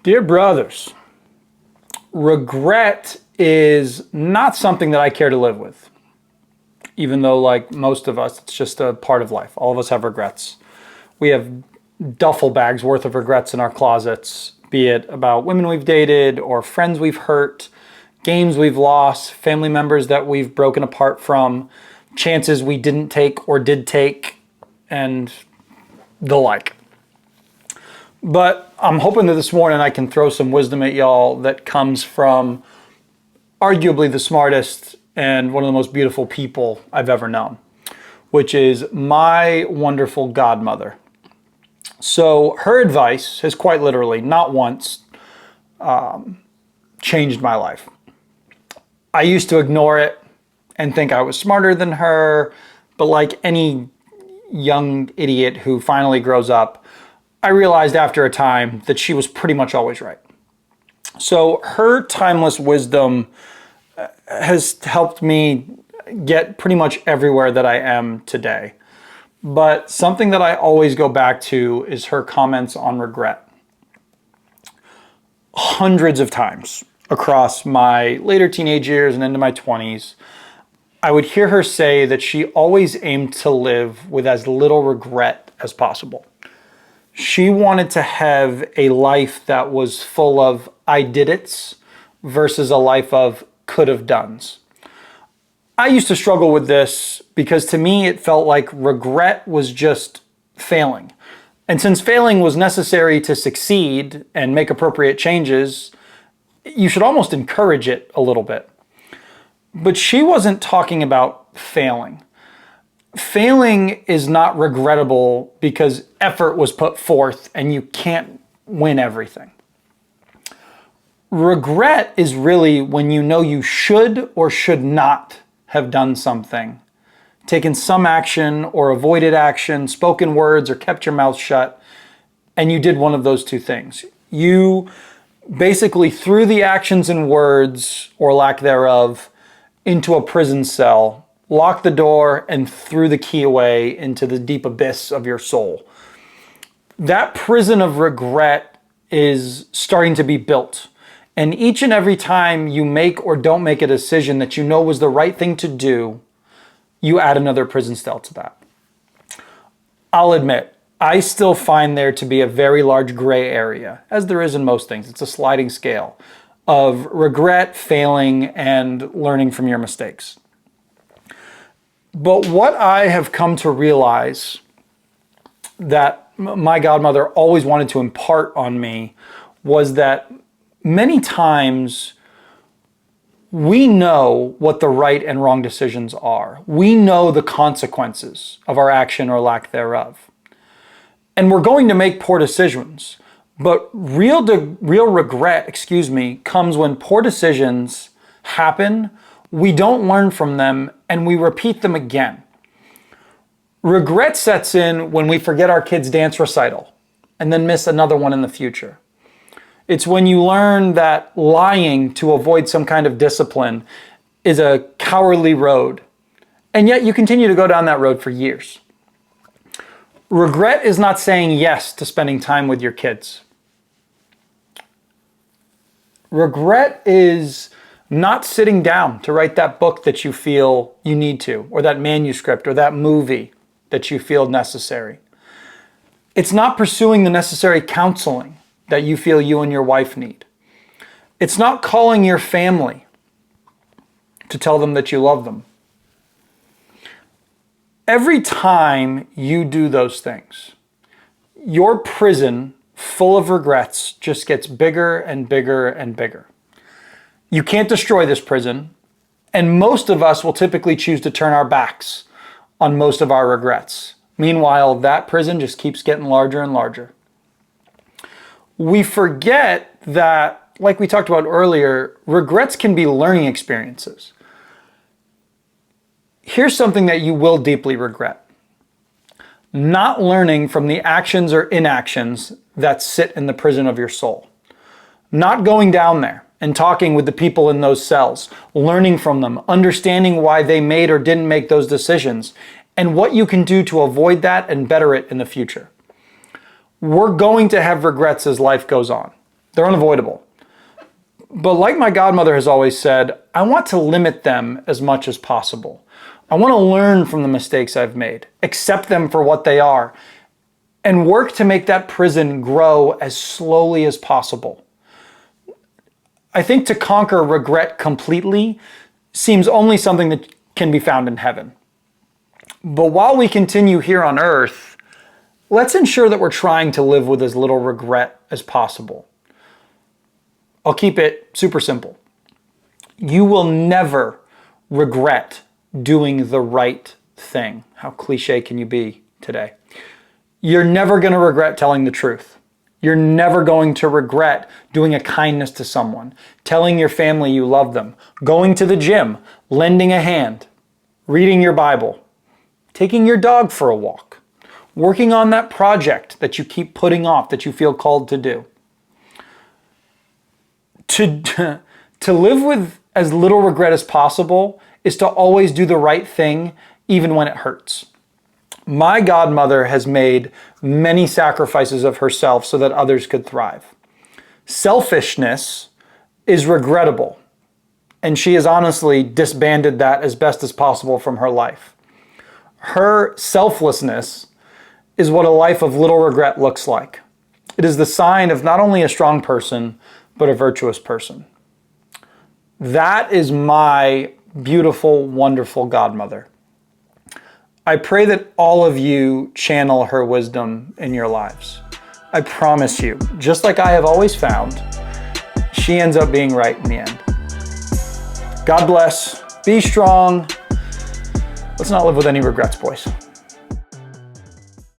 Dear brothers, regret is not something that I care to live with. Even though, like most of us, it's just a part of life. All of us have regrets. We have duffel bags worth of regrets in our closets, be it about women we've dated or friends we've hurt, games we've lost, family members that we've broken apart from, chances we didn't take or did take, and the like. But I'm hoping that this morning I can throw some wisdom at y'all that comes from arguably the smartest and one of the most beautiful people I've ever known, which is my wonderful godmother. So her advice has quite literally, not once, changed my life. I used to ignore it and think I was smarter than her, but like any young idiot who finally grows up, I realized after a time that she was pretty much always right. So her timeless wisdom has helped me get pretty much everywhere that I am today. But something that I always go back to is her comments on regret. Hundreds of times across my later teenage years and into my 20s, I would hear her say that she always aimed to live with as little regret as possible. She wanted to have a life that was full of I did it's versus a life of could have done's. I used to struggle with this because to me it felt like regret was just failing. And since failing was necessary to succeed and make appropriate changes, you should almost encourage it a little bit. But she wasn't talking about failing. Failing is not regrettable because effort was put forth and you can't win everything. Regret is really when you know you should or should not have done something, taken some action or avoided action, spoken words or kept your mouth shut, and you did one of those two things. You basically threw the actions and words, or lack thereof, into a prison cell, locked the door, and threw the key away into the deep abyss of your soul. That prison of regret is starting to be built. And each and every time you make or don't make a decision that you know was the right thing to do, you add another prison cell to that. I'll admit, I still find there to be a very large gray area, as there is in most things. It's a sliding scale of regret, failing, and learning from your mistakes. But what I have come to realize that my godmother always wanted to impart on me was that many times we know what the right and wrong decisions are. We know the consequences of our action or lack thereof. And we're going to make poor decisions. But real regret, comes when poor decisions happen, we don't learn from them, and we repeat them again. Regret sets in when we forget our kid's dance recital and then miss another one in the future. It's when you learn that lying to avoid some kind of discipline is a cowardly road, and yet you continue to go down that road for years. Regret is not saying yes to spending time with your kids. Regret is not sitting down to write that book that you feel you need to, or that manuscript, or that movie that you feel necessary. It's not pursuing the necessary counseling that you feel you and your wife need. It's not calling your family to tell them that you love them. Every time you do those things, your prison full of regrets just gets bigger and bigger and bigger. You can't destroy this prison, and most of us will typically choose to turn our backs on most of our regrets. Meanwhile, that prison just keeps getting larger and larger. We forget that, like we talked about earlier, regrets can be learning experiences. Here's something that you will deeply regret. Not learning from the actions or inactions that sit in the prison of your soul. Not going down there and talking with the people in those cells, learning from them, understanding why they made or didn't make those decisions, and what you can do to avoid that and better it in the future. We're going to have regrets as life goes on. They're unavoidable. But like my godmother has always said, I want to limit them as much as possible. I want to learn from the mistakes I've made, accept them for what they are, and work to make that prison grow as slowly as possible. I think to conquer regret completely seems only something that can be found in heaven. But while we continue here on earth, let's ensure that we're trying to live with as little regret as possible. I'll keep it super simple. You will never regret doing the right thing. How cliche can you be today? You're never going to regret telling the truth. You're never going to regret doing a kindness to someone, telling your family you love them, going to the gym, lending a hand, reading your Bible, taking your dog for a walk, working on that project that you keep putting off that you feel called to do. To live with as little regret as possible is to always do the right thing, even when it hurts. My godmother has made many sacrifices of herself so that others could thrive. Selfishness is regrettable, and she has honestly disbanded that as best as possible from her life. Her selflessness is what a life of little regret looks like. It is the sign of not only a strong person, but a virtuous person. That is my beautiful, wonderful godmother. I pray that all of you channel her wisdom in your lives. I promise you, just like I have always found, she ends up being right in the end. God bless. Be strong. Let's not live with any regrets, boys.